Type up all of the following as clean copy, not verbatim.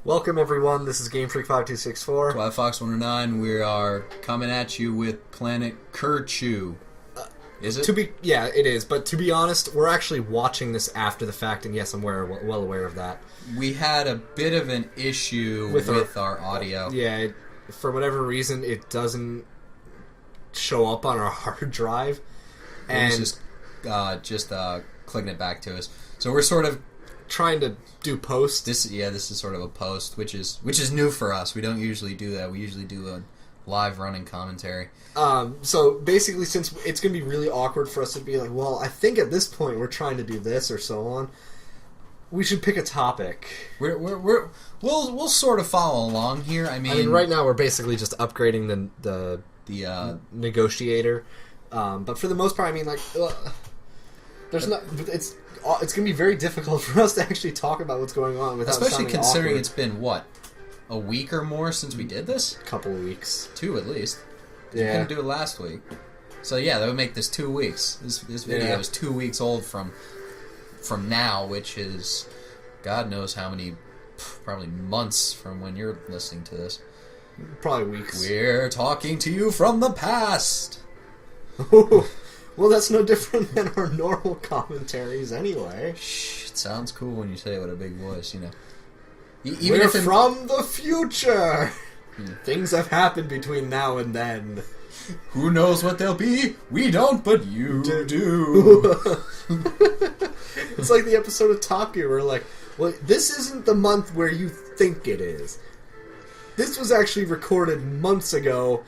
Welcome everyone, this is Game Freak 5264. Twilight Fox 109, we are coming at you with Planet Kerchu. Is it? Yeah, it is, but to be honest, we're actually watching this after the fact, and yes, I'm well aware of that. We had a bit of an issue with our audio. Yeah, for whatever reason, it doesn't show up on our hard drive. And it's just clicking it back to us. So we're sort of trying to do post. This is sort of a post, which is new for us. We don't usually do that. We usually do a live running commentary. So basically, since it's going to be really awkward for us to be like, well, I think at this point we're trying to do this or so on, we should pick a topic. We'll sort of follow along here. I mean, right now we're basically just upgrading the negotiator. But for the most part, I mean, like, there's not. It's going to be very difficult for us to actually talk about what's going on without especially sounding considering awkward. It's been what, a week or more since we did this? A couple of weeks, 2 at least. Yeah, we couldn't do it last week, so yeah, that would make this 2 weeks. This video is 2 weeks old from now, which is God knows how many, probably months from when you're listening to this. Probably weeks. We're talking to you from the past. Well, that's no different than our normal commentaries anyway. Shh, it sounds cool when you say it with a big voice, you know. Even We're from the future! Things have happened between now and then. Who knows what they'll be? We don't, but you do. It's like the episode of Top Gear where like, well, this isn't the month where you think it is. This was actually recorded months ago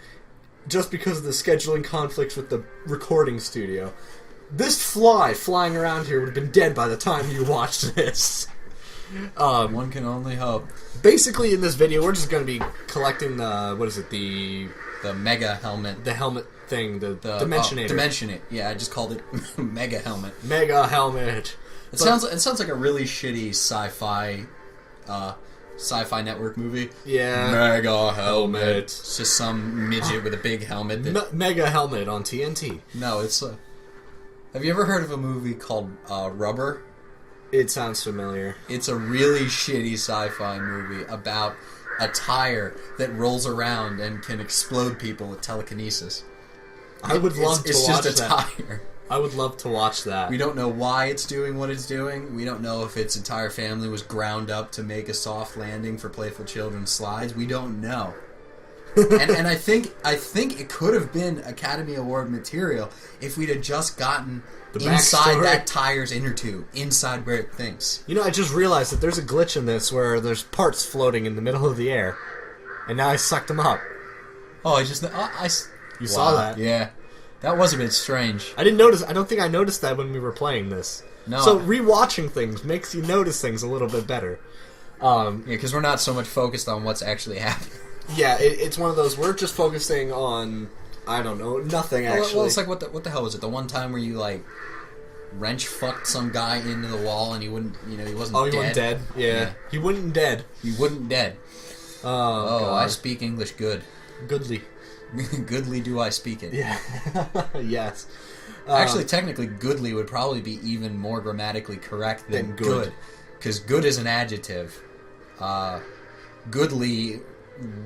just because of the scheduling conflicts with the recording studio. This fly flying around here would have been dead by the time you watched this. One can only hope. Basically, in this video, we're just going to be collecting the mega helmet. The helmet thing, the Dimensionator. Dimensionate. Yeah, I just called it Mega Helmet. Mega Helmet. It sounds like a really shitty sci-fi network movie. Yeah. Mega Helmet. It's just some midget with a big helmet. Mega Helmet on TNT. No, it's have you ever heard of a movie called Rubber? It sounds familiar. It's a really shitty sci-fi movie about a tire that rolls around and can explode people with telekinesis. I would love to watch that. It's just a tire. I would love to watch that. We don't know why it's doing what it's doing. We don't know if its entire family was ground up to make a soft landing for playful children's slides. We don't know. and I think it could have been Academy Award material if we'd have just gotten inside that tire's inner tube, inside where it thinks. You know, I just realized that there's a glitch in this where there's parts floating in the middle of the air, and now I sucked them up. Oh, You saw that? Yeah. That was a bit strange. I didn't notice. I don't think I noticed that when we were playing this. No. So rewatching things makes you notice things a little bit better. Yeah, because we're not so much focused on what's actually happening. Yeah, it's one of those. We're just focusing on, I don't know, nothing actually. Well, it's like what the hell was it? The one time where you like wrench fucked some guy into the wall and he wasn't dead. Oh, he wasn't dead. Yeah, he wouldn't dead. He wouldn't dead. Oh, God. I speak English good. Goodly. Goodly do I speak it. Yeah. Yes. Actually, technically, goodly would probably be even more grammatically correct than good. Because good is an adjective. Goodly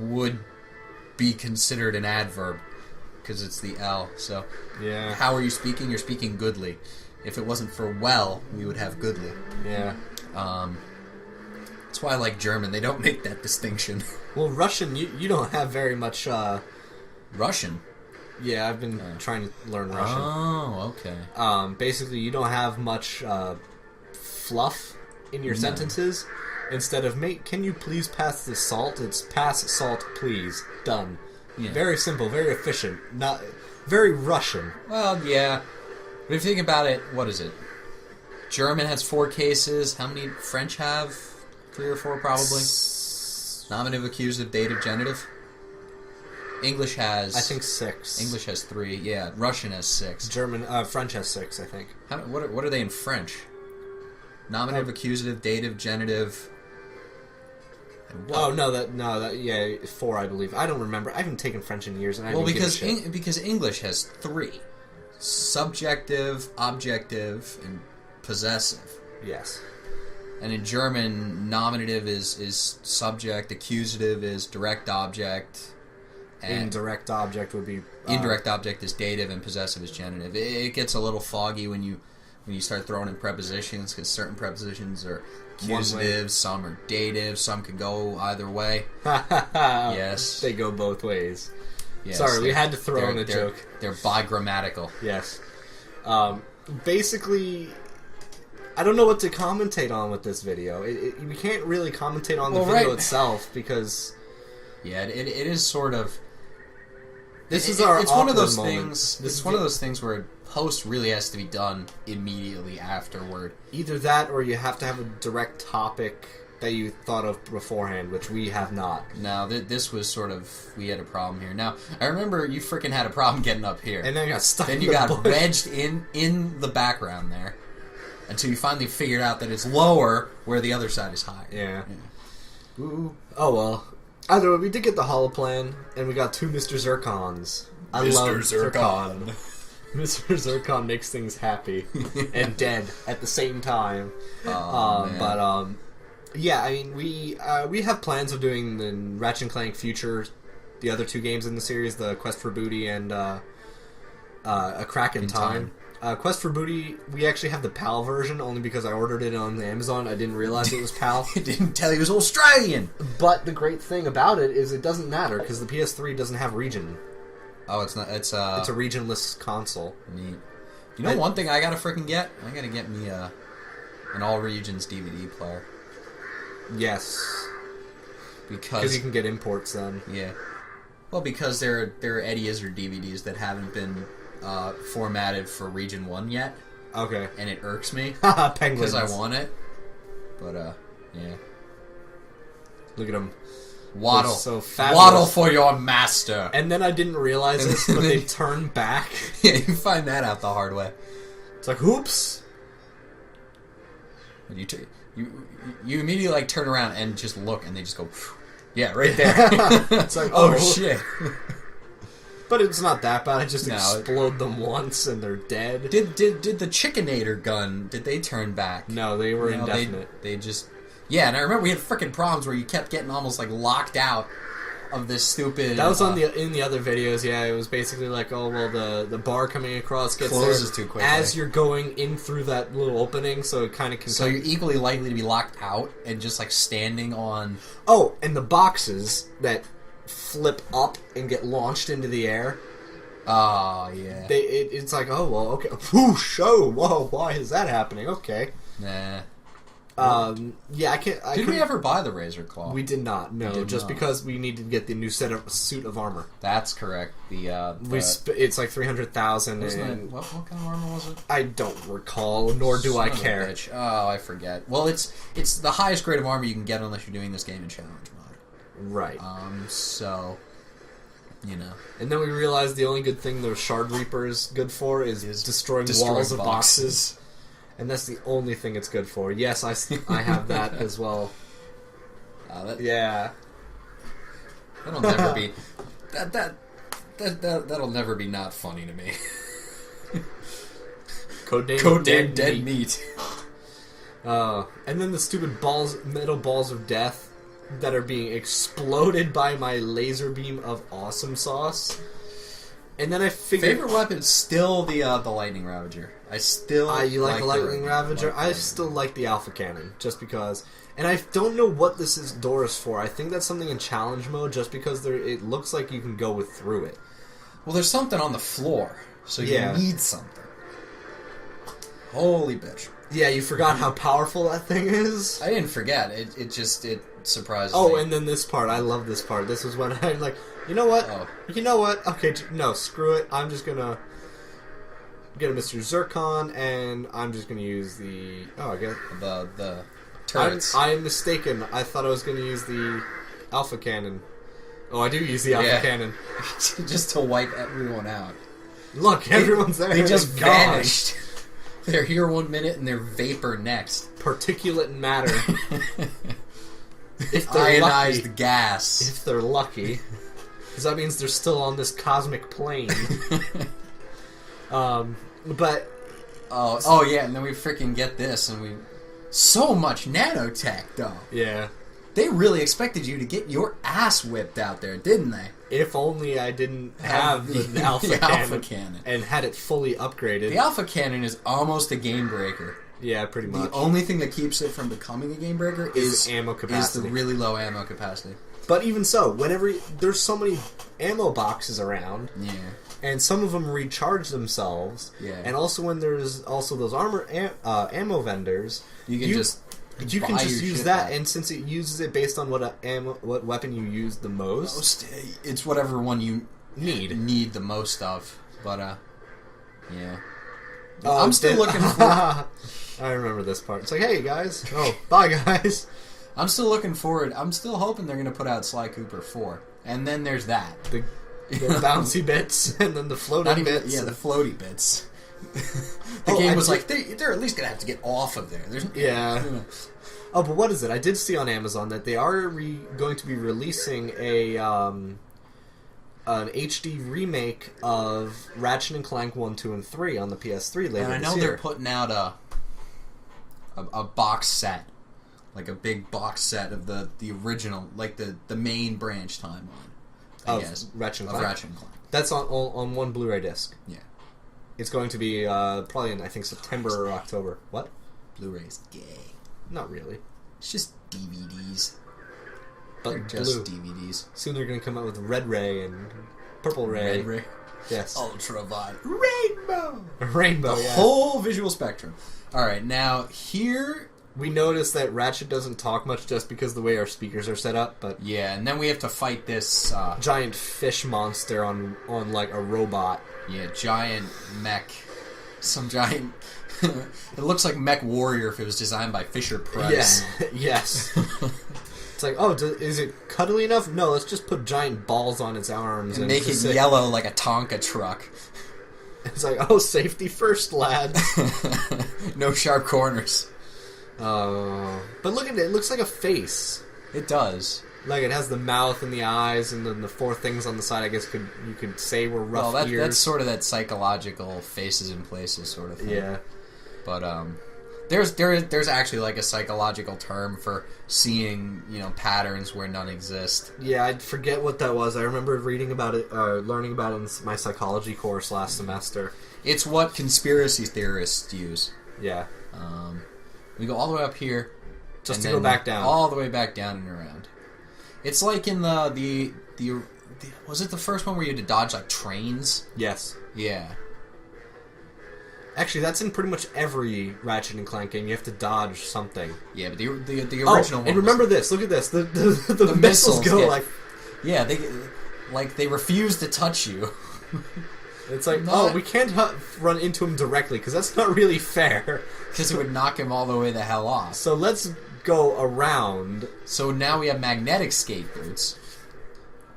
would be considered an adverb because it's the L. So, yeah. How are you speaking? You're speaking goodly. If it wasn't for well, we would have goodly. Yeah. That's why I like German. They don't make that distinction. Well, Russian, you don't have very much... Russian? Yeah, I've been trying to learn Russian. Oh, okay. Basically, you don't have much fluff in your sentences. Instead of, mate, can you please pass the salt? It's pass salt, please. Done. Yeah. Very simple, very efficient. Not very Russian. Well, yeah. But if you think about it, what is it? German has 4 cases. How many French have? 3 or 4, probably. Nominative, accusative, dative, genitive. English has... I think 6. English has 3, yeah. Russian has 6. French has 6, I think. What are they in French? Nominative, accusative, dative, genitive... Oh, yeah, 4, I believe. I don't remember. I haven't taken French in years, and I because English has 3. Subjective, objective, and possessive. Yes. And in German, nominative is subject, accusative is direct object, and indirect object would be indirect object is dative, and possessive is genitive. It gets a little foggy when you start throwing in prepositions, because certain prepositions are accusative, some are dative, some can go either way. Yes, they go both ways. Yes, sorry, we had to throw in a joke. They're bigrammatical. Yes. Basically, I don't know what to commentate on with this video. We can't really commentate on the video itself because... Yeah, it is sort of... It's one of those moment. things. It's one of those things where post really has to be done immediately afterward. Either that, or you have to have a direct topic that you thought of beforehand, which we have not. No, this was sort of... We had a problem here. Now, I remember you freaking had a problem getting up here. And then you got stuck Then in you the got bush. wedged in the background there. Until you finally figured out that it's lower where the other side is higher. Yeah. Ooh. Oh, well. Either way, we did get the holoplan, and we got 2 Mr. Zircons. I love Zircon. Mr. Zircon makes things happy and dead at the same time. Man. But, yeah, I mean, we have plans of doing the Ratchet and Clank Future, the other 2 games in the series, the Quest for Booty and A Crack in Time. Quest for Booty, we actually have the PAL version, only because I ordered it on Amazon. I didn't realize it was PAL. It didn't tell you it was Australian! But the great thing about it is it doesn't matter, because the PS3 doesn't have region. Oh, it's not. It's a regionless console. Neat. You know one thing I gotta freaking get? I gotta get me an all regions DVD player. Yes. Because you can get imports then. Yeah. Well, because there are Eddie Izzard DVDs that haven't been formatted for Region 1 yet. Okay. And it irks me. Penguins. Because I want it. But, yeah. Look at them. Waddle. So fabulous. Waddle for your master. And then I didn't realize this, but they turn back. Yeah, you find that out the hard way. It's like, oops. You immediately like turn around and just look, and they just go, yeah, right there. It's like, oh shit. But it's not that bad. I just explode them once and they're dead. Did the Chickinator gun? Did they turn back? No, they were indefinite. They just and I remember we had freaking problems where you kept getting almost like locked out of this stupid. That was in the other videos. Yeah, it was basically like, oh well, the bar coming across gets closes too quickly as you're going in through that little opening, so it kind of can. So you're equally likely to be locked out and just like standing on. Oh, and the boxes that flip up and get launched into the air. Oh yeah. It's like, oh well, okay, whoosh, oh whoa, why is that happening? Okay. Nah. Yeah, I can't. Did we ever buy the Razor Claw? We did not. No, just because we needed to get the new suit of armor. That's correct. It's like 300,000. What kind of armor was it? I don't recall, nor do I care. Oh, I forget. Well, it's the highest grade of armor you can get unless you're doing this game in challenge mode. Right. So, you know. And then we realized the only good thing the Shard Reaper is good for is destroying walls of boxes. And that's the only thing it's good for. Yes, I have that as well. Yeah. That'll never be... That'll never be not funny to me. Codename Dead Meat. And then the stupid metal balls of death that are being exploded by my laser beam of awesome sauce. And then I figured... Favorite weapon is still the Lightning Ravager. You like the Lightning Ravager? I still like the Alpha Cannon, just because... And I don't know what this door is for. I think that's something in challenge mode, just because it looks like you can go through it. Well, there's something on the floor, so you need something. Holy bitch. Yeah, you forgot how powerful that thing is? I didn't forget. It surprised me. Oh, and then this part. I love this part. This is when I'm like, you know what? Oh. You know what? Okay, no, screw it. I'm just gonna get a Mr. Zircon, and I'm just gonna use the... Oh, I get the turrets. I am mistaken. I thought I was gonna use the Alpha Cannon. Oh, I do use the Alpha Cannon. Just to wipe everyone out. Look, everyone's there. They just vanished. They're here 1 minute, and they're vapor next. Particulate matter. If they're ionized lucky, gas. If they're lucky. Because that means they're still on this cosmic plane. But... Oh yeah, and then we freaking get this, and we So much nanotech, though. Yeah. They really expected you to get your ass whipped out there, didn't they? If only I didn't have the alpha cannon and had it fully upgraded. The alpha cannon is almost a game breaker. Yeah, pretty much. The only thing that keeps it from becoming a game breaker is ammo capacity. Is the really low ammo capacity. But even so, whenever there's so many ammo boxes around, yeah, and some of them recharge themselves, yeah, and also when there's also those ammo vendors, you can just use that, and since it uses it based on what weapon you use the most, it's whatever one you need the most of. But yeah, I'm still looking for. I remember this part. It's like, hey guys, bye guys. I'm still looking forward. I'm still hoping they're going to put out Sly Cooper 4, and then there's that the bouncy bits, and then the floating bits. Yeah, the floaty bits. The game was like, they're at least going to have to get off of there. Yeah. Oh, but what is it? I did see on Amazon that they are going to be releasing an HD remake of Ratchet and Clank 1, 2, and 3 on the PS3 later this year. And I know they're putting out a box set, like a big box set of the original, like the main branch timeline. I guess Ratchet and Clank. Of Ratchet and Clank. That's on one Blu-ray disc. Yeah. It's going to be probably in, I think, September or October. What? Blu-ray's gay. Not really. It's just DVDs. But they're just DVDs. Soon they're going to come out with Red Ray and Purple Ray. Red Ray. Yes. Ultraviolet. Rainbow. Rainbow, the whole visual spectrum. All right, now here... We noticed that Ratchet doesn't talk much just because of the way our speakers are set up, but... Yeah, and then we have to fight this... giant fish monster on like a robot. Yeah, giant mech. Some giant... It looks like Mech Warrior if it was designed by Fisher-Price. Yeah, yes. It's like, is it cuddly enough? No, let's just put giant balls on its arms. And make it yellow like a Tonka truck. It's like, safety first, lad. No sharp corners. But look at it. It looks like a face. It does. Like, it has the mouth and the eyes, and then the four things on the side, I guess you could say were rough ears. That's sort of that psychological faces in places sort of thing. Yeah. But, there's actually, like, a psychological term for seeing, patterns where none exist. Yeah, I forget what that was. I remember reading about it, learning about it in my psychology course last semester. It's what conspiracy theorists use. Yeah. We go all the way up here. Just to go back down. All the way back down and around. It's like in the was it the first one where you had to dodge like trains? Yes. Yeah. Actually, that's in pretty much every Ratchet and Clank game. You have to dodge something. Yeah, but the original one. And remember this. Look at this. The missiles go like. Yeah, they refuse to touch you. It's like, we can't run into him directly because that's not really fair. Because it would knock him all the way the hell off. So let's go around. So now we have magnetic skateboards.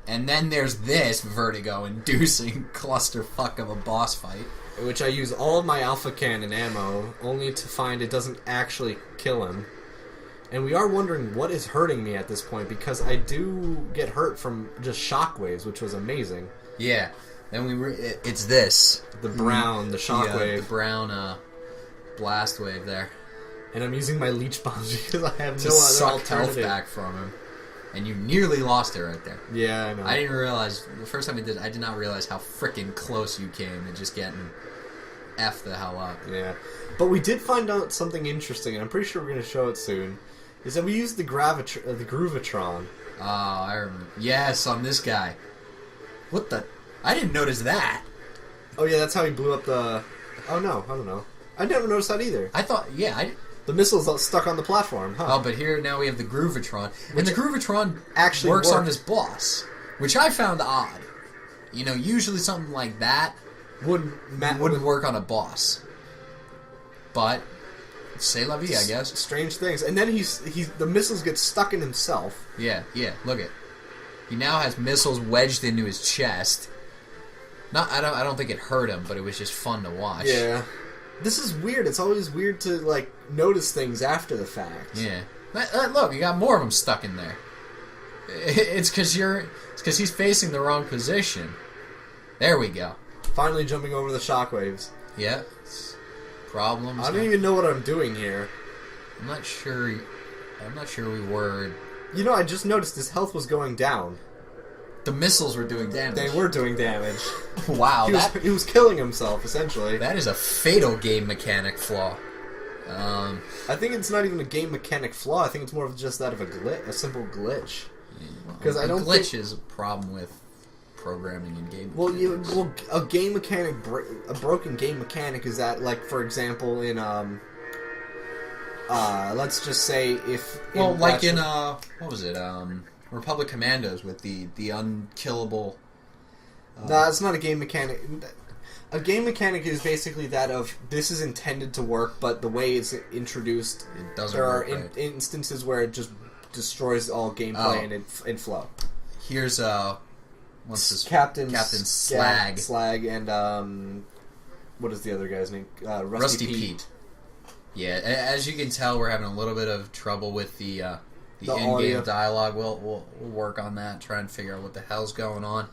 And then there's this vertigo-inducing clusterfuck of a boss fight. Which I use all of my alpha cannon ammo, only to find it doesn't actually kill him. And we are wondering what is hurting me at this point, because I do get hurt from just shockwaves, which was amazing. Yeah. Then it's this. The brown, the shockwave. The brown, blast wave there. And I'm using my leech bombs because I have no other suck alternative. Health back from him. And you nearly lost it right there. Yeah, I know. I didn't realize, the first time I did not realize how freaking close you came to just getting F the hell up. Yeah. But we did find out something interesting, and I'm pretty sure we're going to show it soon, is that we used the Groovatron. Oh, I remember. Yes, on this guy. What the... I didn't notice that. Oh, yeah, that's how he blew up the... Oh, no, I don't know. I never noticed that either. I thought... Yeah, The missile's stuck on the platform, huh? Oh, but here now we have the Groovatron. And the Groovatron actually works on this boss, which I found odd. Usually something like that wouldn't work on a boss. But, c'est la vie, I guess. Strange things. And then the missiles get stuck in himself. Yeah, look it. He now has missiles wedged into his chest. I don't think it hurt him, but it was just fun to watch. Yeah. This is weird. It's always weird to, notice things after the fact. Yeah. Look, you got more of them stuck in there. It's because he's facing the wrong position. There we go. Finally jumping over the shockwaves. Yeah. Problems. I don't even know what I'm doing here. I'm not sure we were. You know, I just noticed his health was going down. The missiles were doing damage. They were doing damage. Wow, He was killing himself, essentially. that is a fatal game mechanic flaw. I think it's not even a game mechanic flaw. I think it's more of just that of a simple glitch. Because I don't glitch think... is a problem with programming in game. Well, a game mechanic, a broken game mechanic is that, like, for example, in let's just say if like in what was it? Republic Commandos with the unkillable. No, it's not a game mechanic. A game mechanic is basically that of this is intended to work, but the way it's introduced, it doesn't there work. are instances where it just destroys all gameplay and flow. Here's what's this? Captain Slag. Slag and what is the other guy's name? Rusty Pete. Yeah, as you can tell, we're having a little bit of trouble with the in-game audio. dialogue. We'll work on that, try and figure out what the hell's going on.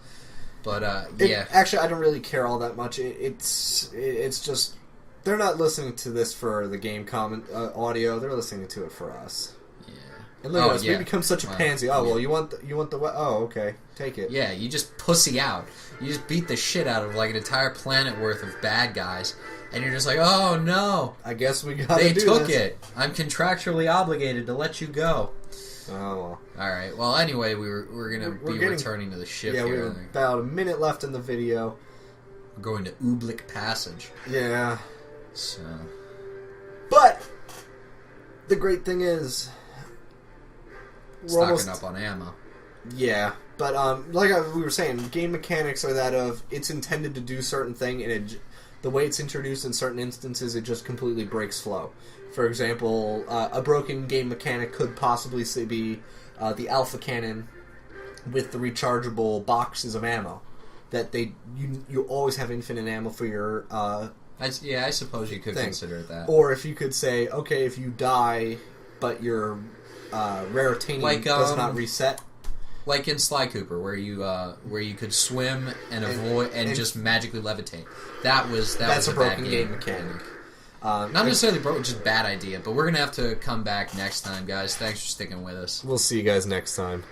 But yeah, actually, I don't really care all that much. It's just they're not listening to this for the game comment audio. They're listening to it for us. yeah. And look at us, we become such a pansy. Oh well, you want the oh okay, take it. Yeah, you just pussy out. You just beat the shit out of like an entire planet worth of bad guys, and you're just like, oh no, I guess we got. They took it. I'm contractually obligated to let you go. Oh well. All right. Well, anyway, we're gonna be returning to the ship. Yeah, we here. have about a minute left in the video. We're going to Ooblik Passage. Yeah. So. But the great thing is, Stocking up on ammo. Yeah, but like we were saying, game mechanics are that of it's intended to do certain thing, and the way it's introduced in certain instances, it just completely breaks flow. For example, a broken game mechanic could possibly be the alpha cannon with the rechargeable boxes of ammo. That you always have infinite ammo for your I suppose you could consider it that. Or if you could say, okay, if you die, but your raritanium does not reset. Like in Sly Cooper, where you could swim and avoid and just magically levitate. That's a broken game mechanic. Not necessarily broken, just bad idea. But we're gonna have to come back next time, guys. Thanks for sticking with us. We'll see you guys next time.